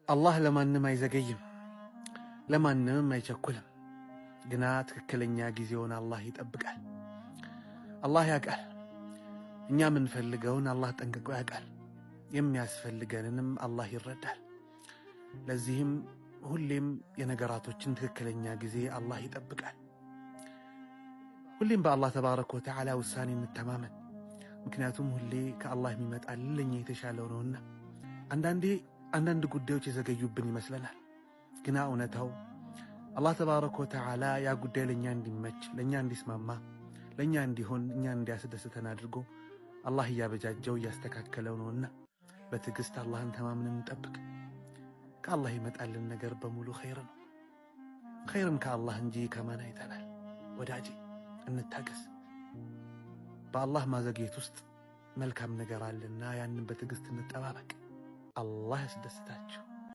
አላህ ለማንም አይዘገይም፣ ለማንም አይቸኩልም። ግና ትክክለኛ ጊዜውን አላህ ይጠብቃል። አላህ ያውቃል። እኛ የምንፈልገውን አላህ ጠንቅቆ ያውቃል። የሚያስፈልገንንም አላህ ይረዳል። ለዚህም ሁሌም የነገራቶችን ትክክለኛ ጊዜ አላህ ይጠብቃል። ሁሌም በአላህ ተባረከ ወተዓላ ውሳኔ እንተማመን። ምክንያቱም ሁሌ ከአላህ የሚመጣልን ለኛ የተሻለው ነውና። አንዳንድ ጉዳዮች የዘገዩብን ይመስለናል። ግና እውነታው አላህ ተባረከ ወተዓላ ያ ጉዳይ ለኛ እንዲመች፣ ለኛ እንዲስማማ፣ ለኛ እንዲሆን፣ እኛ እንዲያስደስተን አድርጎ አላህ እያበጃጀው እያስተካከለው ነውና በትዕግስት አላህን ተማምነን እንጠብቅ። ከአላህ ይመጣልን ነገር በሙሉ ኸይር ነው። ኸይርን ከአላህ እንጂ ከማን አይተናል? ወዳጄ እንታገስ። በአላህ ማዘግየት ውስጥ መልካም ነገር አለና ያንን በትዕግስት እንጠባበቅ። አላህ ያስደስታችሁ።